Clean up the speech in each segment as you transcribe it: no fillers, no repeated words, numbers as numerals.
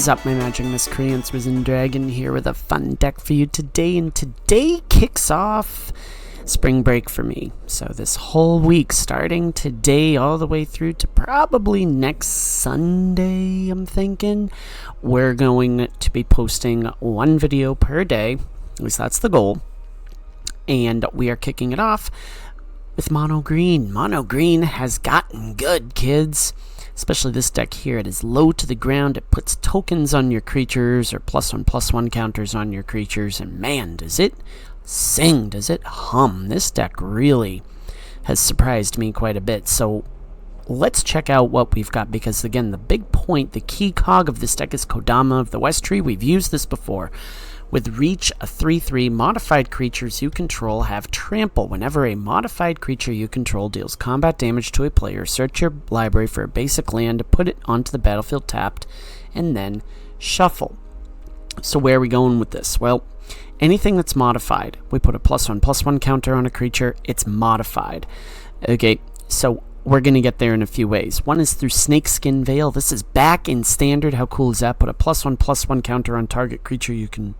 is up, my magic miscreants? Risen Dragon here with a fun deck for you today, and today kicks off spring break for me. So this whole week, starting today all the way through to probably next Sunday, I'm thinking, we're going to be posting one video per day. At least that's the goal. And we are kicking it off with Mono Green. Mono Green has gotten good, kids. Especially this deck here. It is low to the ground. It puts tokens on your creatures, or +1/+1 counters on your creatures. And man, does it sing, does it hum. This deck really has surprised me quite a bit. So let's check out what we've got, because again, the big point, the key cog of this deck is Kodama of the West Tree. We've used this before. With Reach, a 3/3, modified creatures you control have Trample. Whenever a modified creature you control deals combat damage to a player, search your library for a basic land, put it onto the battlefield tapped, and then shuffle. So where are we going with this? Well, anything that's modified, we put a +1/+1 counter on a creature, it's modified. Okay, so we're going to get there in a few ways. One is through Snakeskin Veil. This is back in Standard. How cool is that? Put a +1/+1 counter on target creature you can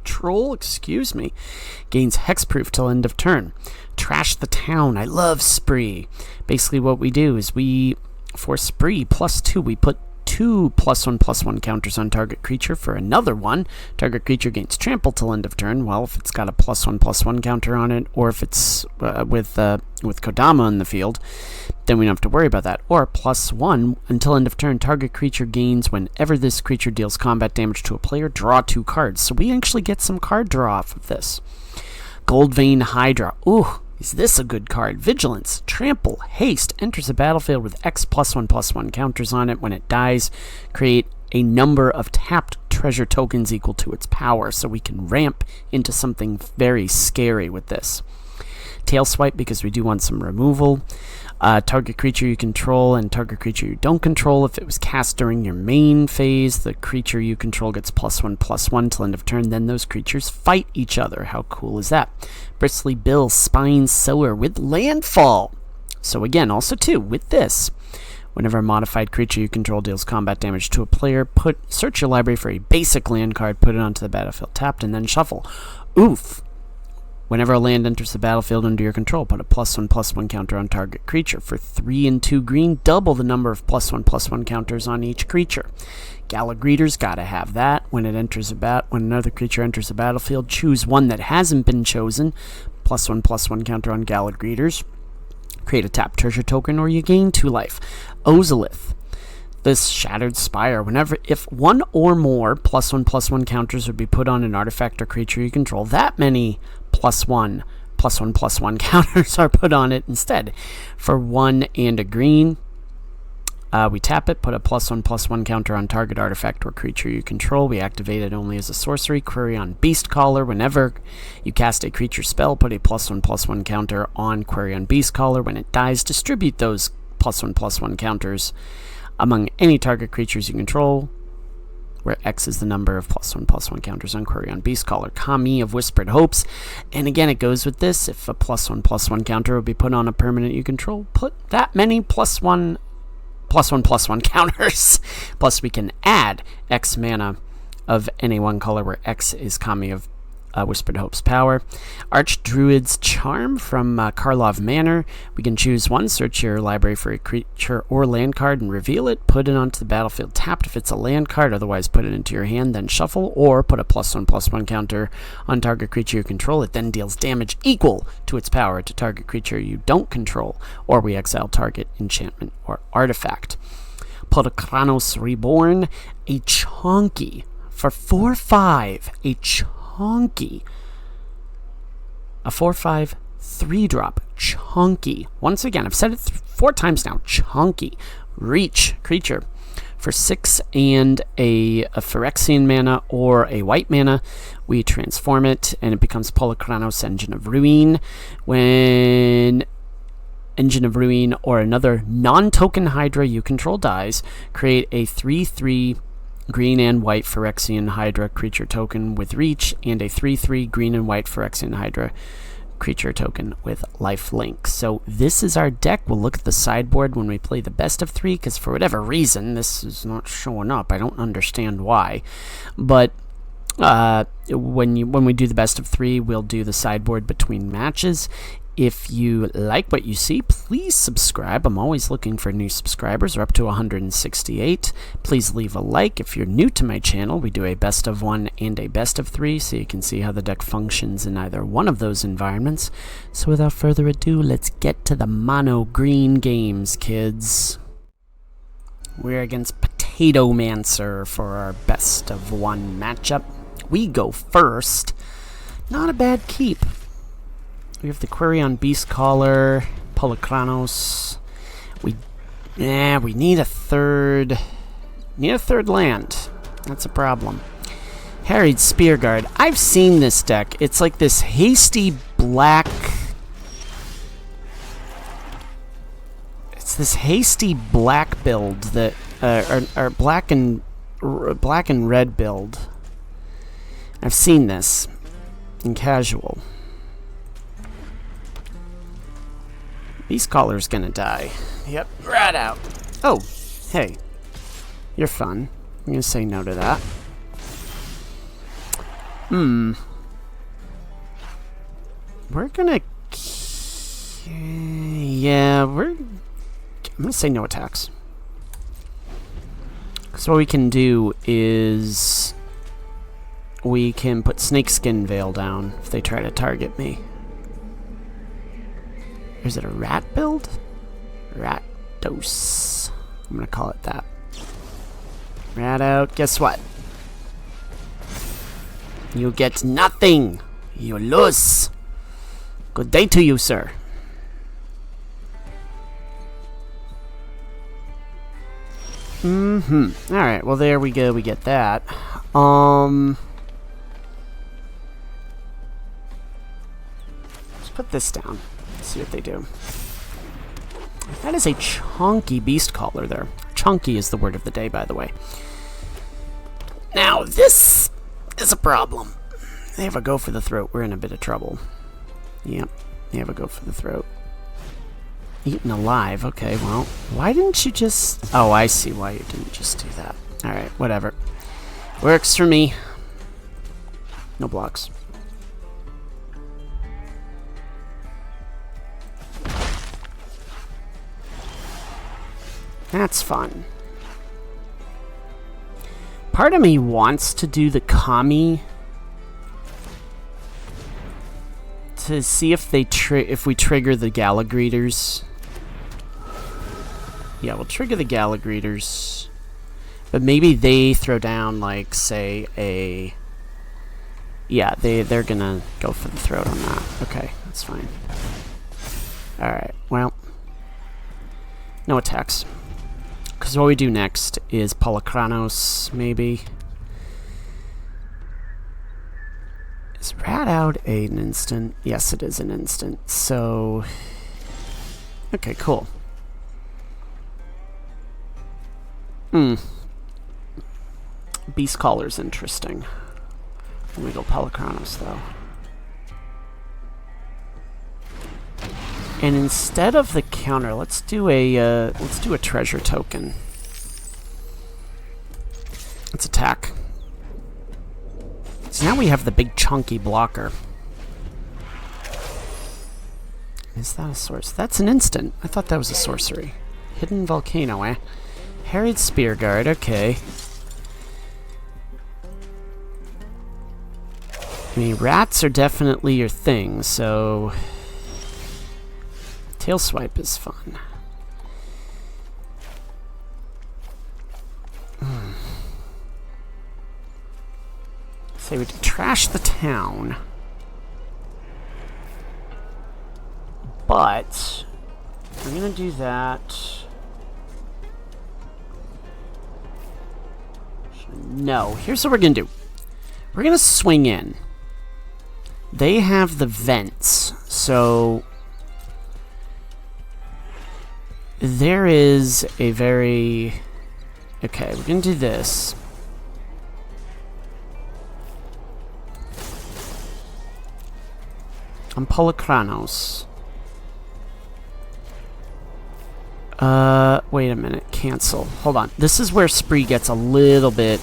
control, gains hexproof till end of turn. Trash the Town. I love Spree. Basically what we do is for Spree +2, we put 2 +1/+1 counters on target creature. For another one, target creature gains trample till end of turn. Well, if it's got a +1/+1 counter on it, or if it's with Kodama in the field, then we don't have to worry about that. Or +1 until end of turn, target creature gains whenever this creature deals combat damage to a player, draw 2 cards. So we actually get some card draw off of this. Goldvein Hydra. Ooh, is this a good card? Vigilance, Trample, Haste, enters the battlefield with X +1/+1 counters on it. When it dies, create a number of tapped treasure tokens equal to its power. So we can ramp into something very scary with this. Tail Swipe, because we do want some removal. Target creature you control and target creature you don't control. If it was cast during your main phase, the creature you control gets +1/+1 till end of turn. Then those creatures fight each other. How cool is that? Bristly Bill, Spine Sower with Landfall. So again, also too, with this, whenever a modified creature you control deals combat damage to a player, search your library for a basic land card, put it onto the battlefield tapped, and then shuffle. Oof. Whenever a land enters the battlefield under your control, put a +1/+1 counter on target creature. For 3 and 2 green, double the number of +1/+1 counters on each creature. Gallagreeters, gotta have that. When another creature enters the battlefield, choose one that hasn't been chosen. +1/+1 counter on Gallagreeters. Create a tapped treasure token, or you gain 2 life. Ozolith. This Shattered Spire. If one or more +1/+1 counters would be put on an artifact or creature you control, that many +1/+1 counters are put on it instead. For 1 and a green, we tap it, put a +1/+1 counter on target artifact or creature you control. We activate it only as a sorcery. Query on Beastcaller. Whenever you cast a creature spell, put a +1/+1 counter on Query on Beastcaller. When it dies, distribute those +1/+1 counters among any target creatures you control, where X is the number of +1/+1 counters on Query on Beastcaller. Kami of Whispered Hopes. And again, it goes with this. If a +1/+1 counter would be put on a permanent you control, put that many +1/+1 counters. Plus, we can add X mana of any one color, where X is Kami of Whispered Hope's power. Archdruid's Charm from Karlov Manor. We can choose one, search your library for a creature or land card and reveal it, put it onto the battlefield tapped if it's a land card, otherwise put it into your hand, then shuffle, or put a +1/+1 counter on target creature you control. It then deals damage equal to its power to target creature you don't control, or we exile target enchantment or artifact. Polakranos Reborn, a chonky for 4/5, a 4/5 3-drop chunky. Once again, I've said it 4 times now. Chunky. Reach creature for 6 and a Phyrexian mana or a white mana. We transform it and it becomes Polakranos Engine of Ruin. When Engine of Ruin or another non-token Hydra you control dies, create a 3/3 green and white Phyrexian Hydra creature token with Reach, and a 3/3 green and white Phyrexian Hydra creature token with lifelink. So this is our deck. We'll look at the sideboard when we play the best of 3, because for whatever reason this is not showing up. I don't understand why, but when we do the best of 3, we'll do the sideboard between matches. If you like what you see, please subscribe. I'm always looking for new subscribers. We're up to 168. Please leave a like. If you're new to my channel, we do a best of 1 and a best of 3, so you can see how the deck functions in either one of those environments. So without further ado, let's get to the mono green games, kids. We're against Potato Mancer for our best of 1 matchup. We go first. Not a bad keep. We have the Query on Beastcaller, Polakranos. We need a third. Need a third land. That's a problem. Harried Spearguard. I've seen this deck. It's like this hasty black. It's this hasty black build that, or black and red build. I've seen this in casual. Beastcaller's gonna die. Yep, right out. Oh, hey. You're fun. I'm gonna say no to that. We're gonna... Yeah, I'm gonna say no attacks. So what we can do is... we can put Snakeskin Veil down if they try to target me. Is it a rat build? RATDOS. I'm gonna call it that. Rat out. Guess what? You get nothing. You lose. Good day to you, sir. Alright, well there we go. We get that. Let's put this down. See what they do. That is a chunky Beastcaller there. Chunky is the word of the day, by the way. Now, this is a problem. They have a go for the throat. We're in a bit of trouble. Yep, they have a go for the throat. Eaten alive. Okay, well, why didn't you just... Oh, I see why you didn't just do that. Alright, whatever. Works for me. No blocks. That's fun. Part of me wants to do the Kami to see if they if we trigger the Gallagreeters. Yeah, we'll trigger the Gallagreeters, but maybe they throw down, like, say a... Yeah, they're gonna go for the throat on that. Okay, that's fine. All right. Well, no attacks. Because what we do next is Polakranos, maybe. Is Rat out an instant? Yes, it is an instant. So, okay, cool. Beastcaller's interesting. Let me go Polakranos, though. And instead of the counter, let's do a treasure token. Let's attack. So now we have the big chunky blocker. Is that a source? That's an instant. I thought that was a sorcery. Hidden Volcano, eh? Harried Spearguard, okay. I mean, rats are definitely your thing, so... Tail Swipe is fun. Say we trash the town. But I'm gonna do that. No, here's what we're gonna do. We're gonna swing in. They have the vents, so there is a very... Okay, we're gonna do this. I'm Polychronos. Wait a minute. Cancel. Hold on. This is where Spree gets a little bit...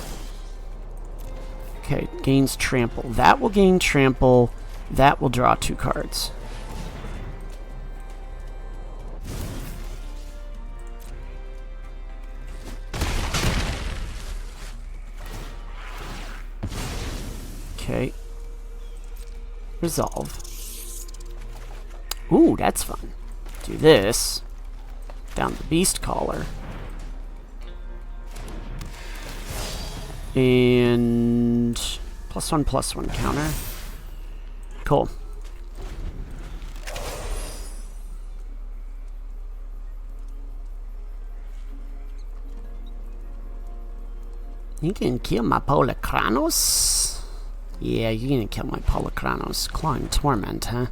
Okay, gains trample. That will gain trample. That will draw 2 cards. Okay. Resolve. Ooh, that's fun. Do this. Down the Beast Caller. And +1/+1 counter. Cool. You can kill my Polychronos? Yeah, you're gonna kill my Polychronos. Clawing Torment, huh?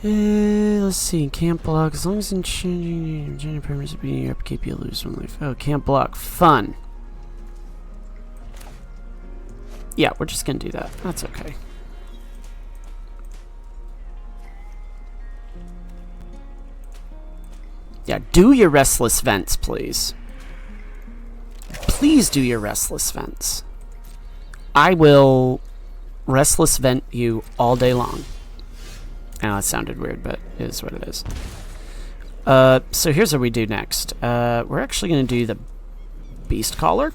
Let's see. Can't block. As long as in changing permits of being your upkeep, you lose 1 life. Oh, can't block. Fun. Yeah, we're just gonna do that. That's okay. Yeah, do your Restless Vents, please. Please do your Restless Vents. I will Restless Vent you all day long. I know that sounded weird, but it is what it is. So here's what we do next. We're actually going to do the Beast Caller.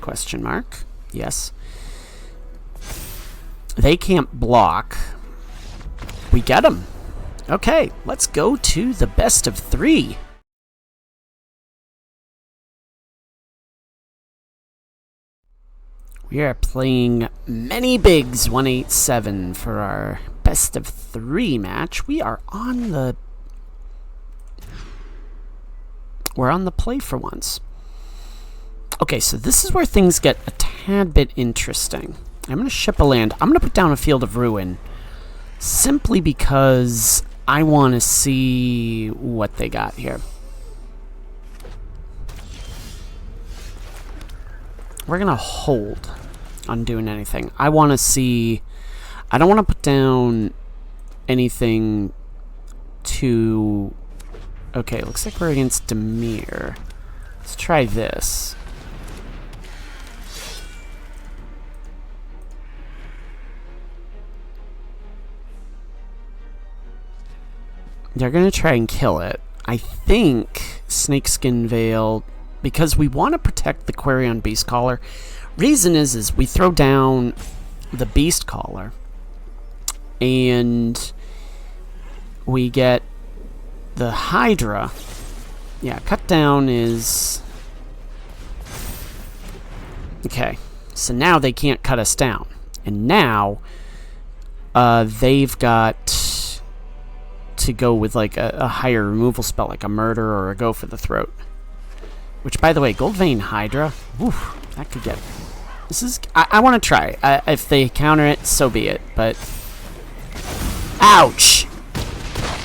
Question mark. Yes. They can't block. We get them. Okay, let's go to the best of 3. We are playing Many Bigs 187 for our best of 3 match. We are on the... We're on the play for once. Okay, so this is where things get a tad bit interesting. I'm going to ship a land. I'm going to put down a Field of Ruin simply because I want to see what they got here. We're going to hold on doing anything. I want to see... I don't want to put down anything to... Okay, looks like we're against DIMIR. Let's try this. They're going to try and kill it. I think Snakeskin Veil... Because we want to protect the Quarion Beast Caller. Reason is we throw down the Beast Caller and we get the Hydra. Yeah, cut down is... Okay, so now they can't cut us down. And now they've got to go with like a higher removal spell, like a Murder or a Go for the Throat. Which, by the way, Goldvein Hydra, woof, that could get... This is... I want to try. If they counter it, so be it, but... Ouch!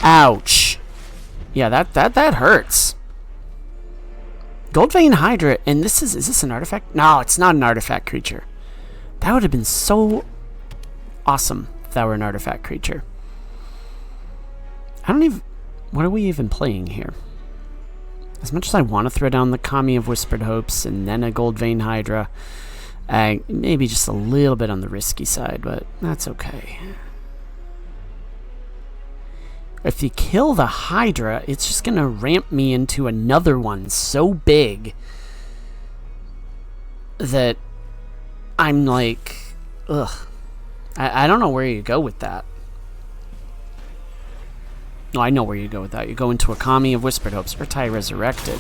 Ouch! Yeah, that hurts. Goldvein Hydra, and this is this an artifact? No, it's not an artifact creature. That would have been so awesome if that were an artifact creature. I don't even... What are we even playing here? As much as I want to throw down the Kami of Whispered Hopes and then a Goldvein Hydra, maybe just a little bit on the risky side, but that's okay. If you kill the Hydra, it's just going to ramp me into another one so big that I'm like, ugh. I don't know where you go with that. No, I know where you go with that. You go into a Kami of Whispered Hopes. Urtai Resurrected.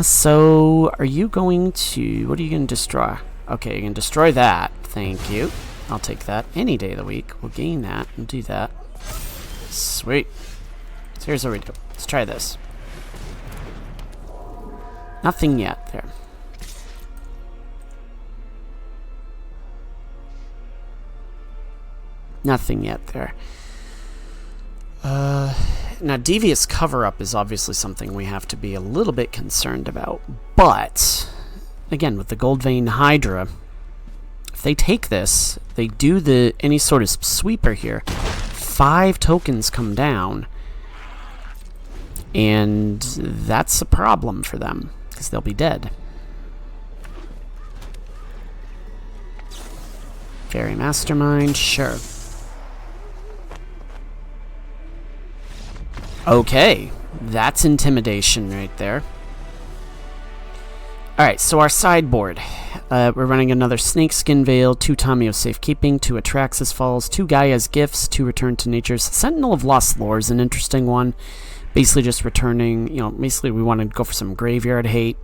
So, are you going to... What are you going to destroy? Okay, you can destroy that. Thank you. I'll take that any day of the week. We'll gain that and do that. Sweet. So here's what we do. Let's try this. Nothing yet. There. Nothing yet there. Now, Devious Cover-Up is obviously something we have to be a little bit concerned about. But, again, with the Goldvein Hydra, if they take this, they do the any sort of sweeper here, 5 tokens come down, and that's a problem for them, because they'll be dead. Fairy Mastermind, sure. Okay, that's intimidation right there. Alright, so our sideboard. We're running another Snakeskin Veil, 2 Tamio Safekeeping, 2 Atraxas Falls, 2 Gaia's Gifts, 2 Return to Nature's. Sentinel of Lost Lore is an interesting one. Basically just returning, you know, basically we want to go for some graveyard hate.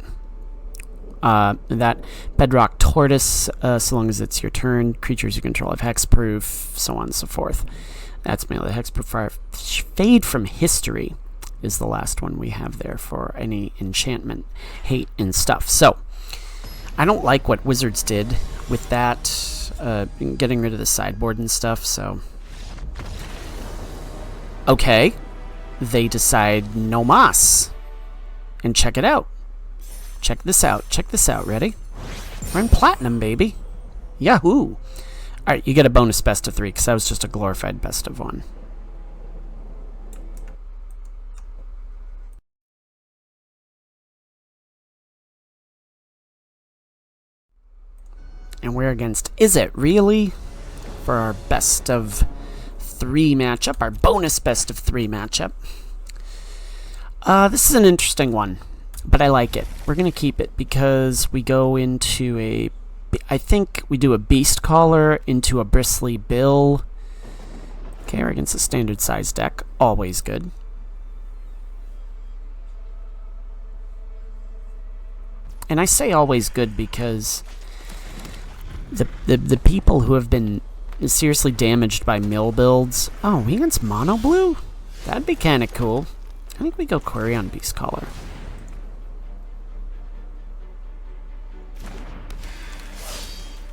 That Bedrock Tortoise, so long as it's your turn. Creatures you control have hexproof, so on and so forth. That's mainly the hexproof. Fade from History is the last one we have there for any enchantment, hate, and stuff. So, I don't like what Wizards did with that, getting rid of the sideboard and stuff, so... Okay, they decide no mas. And check it out. Check this out. Check this out. Ready? We're in Platinum, baby. Yahoo! Alright, you get a bonus best of 3, because that was just a glorified best of 1. And we're against Is It Really? For our best of 3 matchup, our bonus best of 3 matchup. This is an interesting one, but I like it. We're going to keep it because we go into a... I think we do a Beast Caller into a Bristly Bill. Okay, we're against a standard size deck. Always good. And I say always good because the people who have been seriously damaged by mill builds... Oh, we against Mono Blue? That'd be kind of cool. I think we go Query on Beast Caller.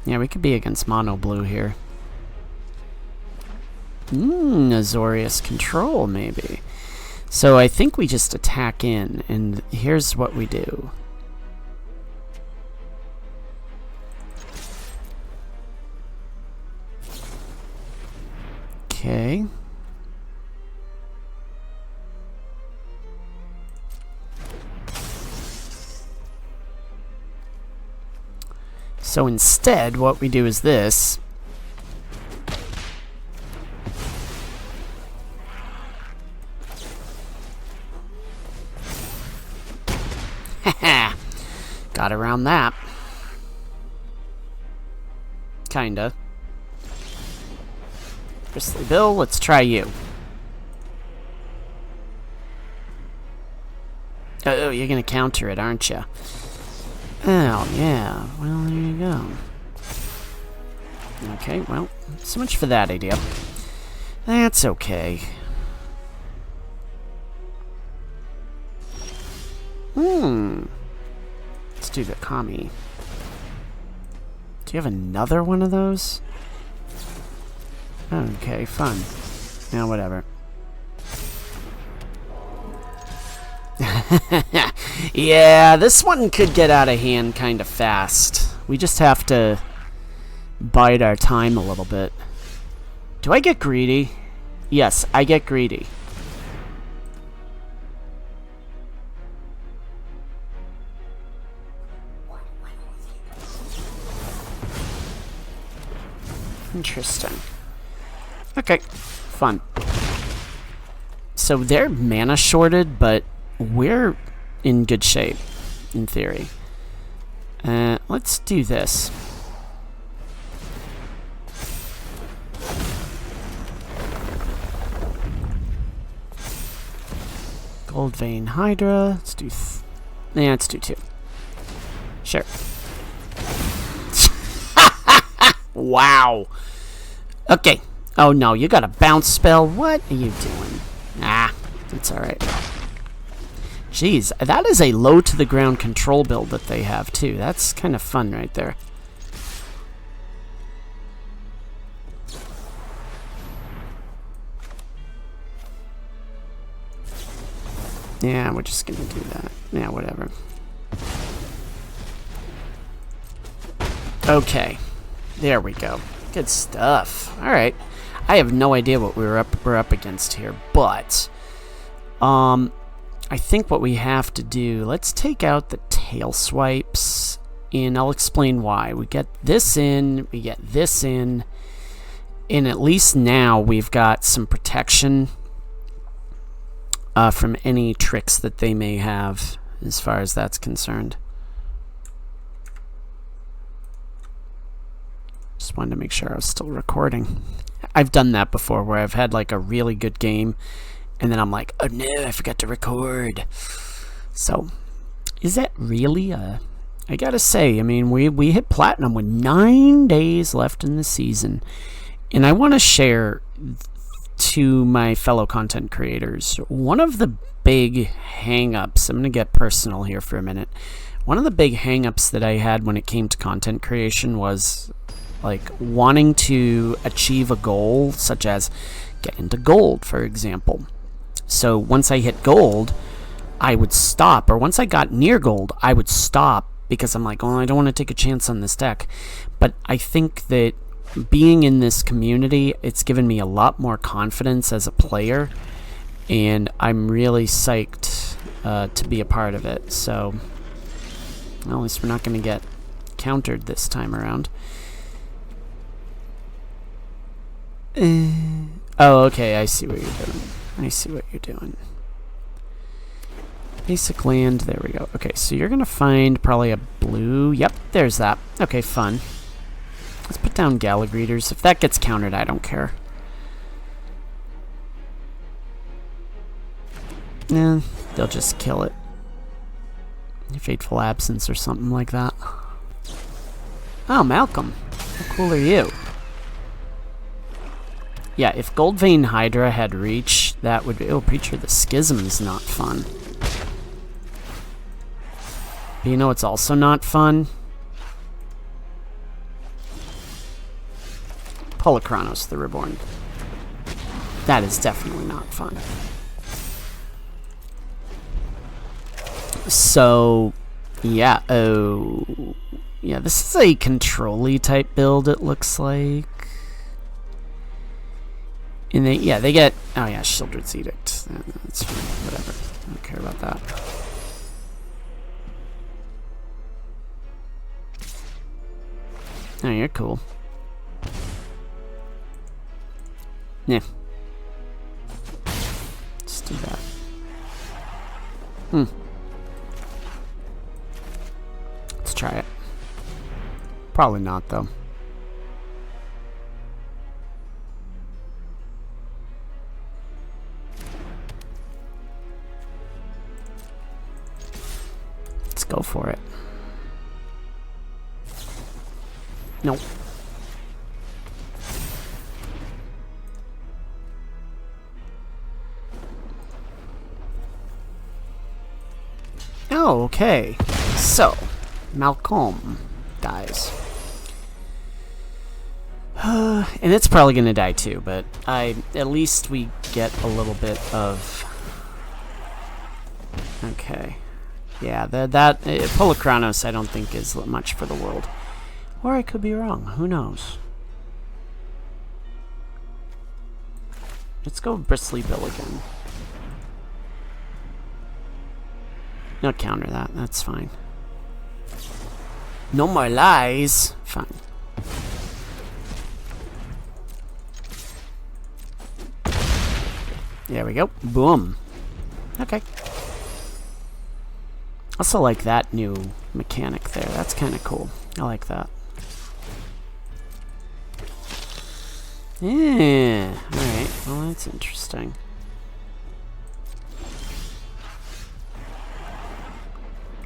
Yeah, we could be against Mono Blue here. Azorius Control, maybe. So I think we just attack in, and here's what we do. Okay. So instead, what we do is this. Got around that. Kinda. Bristly Bill, let's try you. Oh, you're gonna counter it, aren't you? Oh, yeah. Well, there you go. Okay, well, so much for that idea. That's okay. Let's do the Kami. Do you have another one of those? Okay, fun. Now, whatever. Yeah, this one could get out of hand kind of fast. We just have to bide our time a little bit. Do I get greedy? Yes, I get greedy. Interesting. Okay, fun. So they're mana shorted, but we're in good shape, in theory. Let's do this. Gold Vein Hydra. Let's do... yeah, let's do 2. Sure. Wow. Okay. Oh no, you got a bounce spell. What are you doing? Ah, it's alright. Jeez, that is a low to the ground control build that they have too. That's kind of fun right there. Yeah, we're just gonna do that. Yeah, whatever. Okay. There we go. Good stuff. All right. I have no idea what we're up against here, but I think what we have to do, let's take out the tail swipes, and I'll explain why. We get this in, we get this in, and at least now we've got some protection from any tricks that they may have as far as that's concerned. Just wanted to make sure I was still recording. I've done that before where I've had like a really good game and then I'm like, oh no, I forgot to record. So, is that really I gotta say, I mean, we hit platinum with 9 days left in the season. And I want to share to my fellow content creators, one of the big hang-ups, I'm going to get personal here for a minute. One of the big hang-ups that I had when it came to content creation was like wanting to achieve a goal, such as get into gold, for example. So once I hit gold, I would stop, or once I got near gold, I would stop because I'm like, oh, I don't want to take a chance on this deck. But I think that being in this community, it's given me a lot more confidence as a player, and I'm really psyched to be a part of it. So, well, at least we're not going to get countered this time around. Oh, okay, I see what you're doing. I see what you're doing. Basic land, there we go. Okay, so you're going to find probably a blue. Yep, there's that. Okay, fun. Let's put down Gallagreeters. If that gets countered, I don't care. Nah, they'll just kill it. Fateful Absence or something like that. Oh, Malcolm. How cool are you? Yeah, if Goldvein Hydra had reach, that would be... Oh, Preacher of the Schism is not fun. But you know what's also not fun? Polychronos the Reborn. That is definitely not fun. So, yeah, oh... Yeah, this is a control-y type build, it looks like. And they, yeah, they get... Oh yeah, Shieldred's Edict. That's fine, whatever. I don't care about that. Oh, you're cool. Yeah. Let's do that. Let's try it. Probably not, though. Let's go for it. Nope. Oh, okay. So, Malcolm dies. And it's probably gonna die too, but at least we get a little bit of... Okay. Yeah, that Polychronos I don't think is much for the world. Or I could be wrong. Who knows? Let's go with Bristly Bill again. No, counter that. That's fine. No more lies. Fine. There we go. Boom. Okay. Also like that new mechanic there. That's kind of cool. I like that. Yeah. Alright. Well, that's interesting.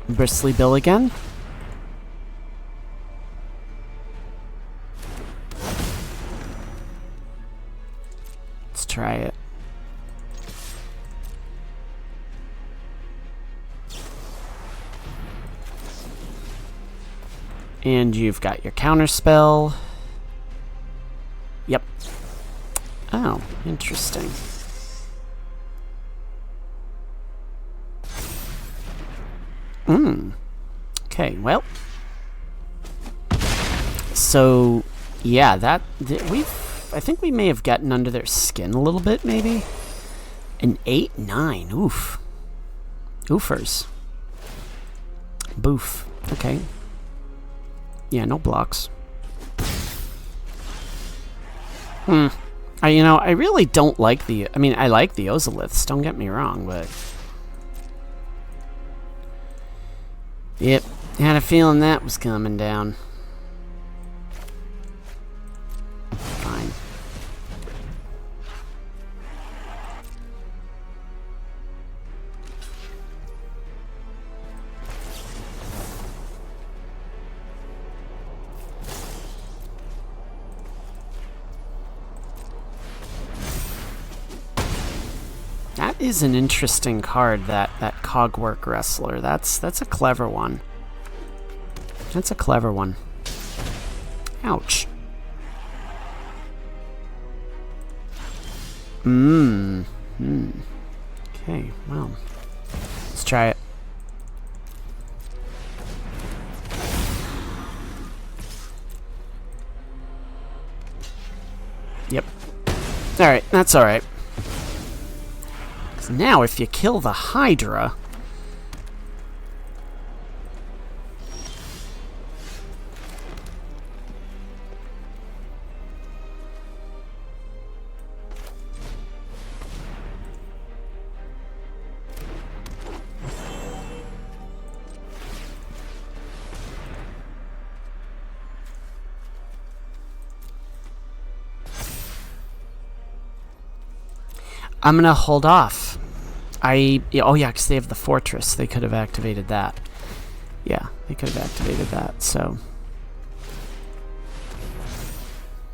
Bristly Bill again. Let's try it. And you've got your counter spell. Yep. Oh, interesting. Okay, well. So, Yeah, I think we may have gotten under their skin a little bit, maybe. An 8-9. Oof. Oofers. Boof. Okay. Yeah, no blocks. I really don't like the... I mean, I like the Ozoliths, don't get me wrong, but... Yep, had a feeling that was coming down. Fine. That is an interesting card, that Cogwork Wrestler. That's a clever one. That's a clever one. Ouch. Okay, well. Let's try it. Yep. Alright, that's alright. Now, if you kill the Hydra... I'm gonna hold off. Oh yeah, because they have the fortress. They could have activated that. Yeah, they could have activated that, so...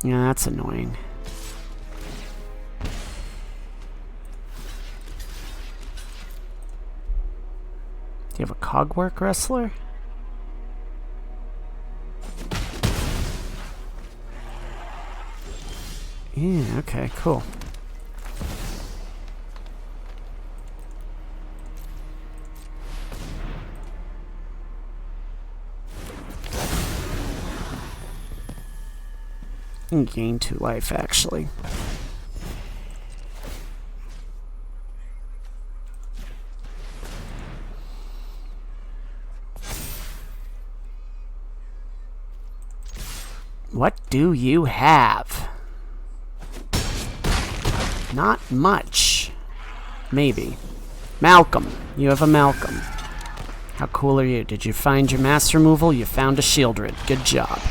Yeah, that's annoying. Do you have a Cogwork Wrestler? Yeah, okay, cool. You can gain 2 life, actually. What do you have? Not much. Maybe. Malcolm. You have a Malcolm. How cool are you? Did you find your mass removal? You found a Shieldred. Good job.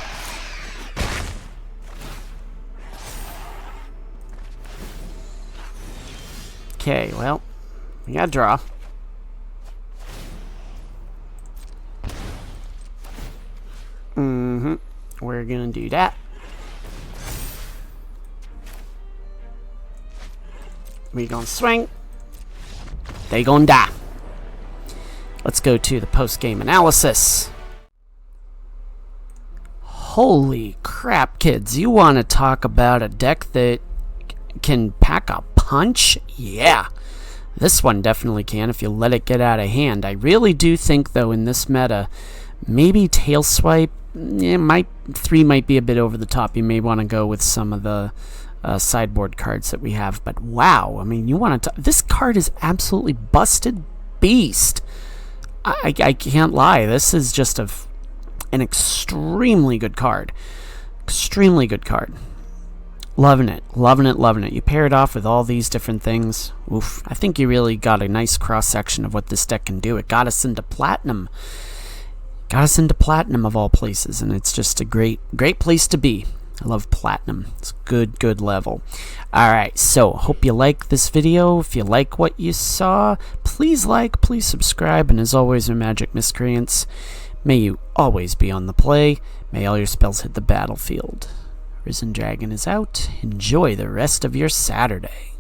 Okay, well, we gotta draw. We're gonna do that. We gonna swing. They gonna die. Let's go to the post-game analysis. Holy crap, kids. You want to talk about a deck that can pack a punch? Yeah. This one definitely can if you let it get out of hand. I really do think, though, in this meta, maybe Tail Swipe, 3 might be a bit over the top. You may want to go with some of the sideboard cards that we have. But wow, I mean, you want to... This card is absolutely busted beast. I can't lie. This is just an extremely good card. Extremely good card. Loving it, loving it, loving it. You pair it off with all these different things. Oof. I think you really got a nice cross-section of what this deck can do. It got us into Platinum. Got us into Platinum of all places, and it's just a great place to be. I love Platinum. It's a good level. Alright, so hope you like this video. If you like what you saw, please like, please subscribe, and as always, Magic Miscreants, may you always be on the play. May all your spells hit the battlefield. Risen Dragon is out. Enjoy the rest of your Saturday.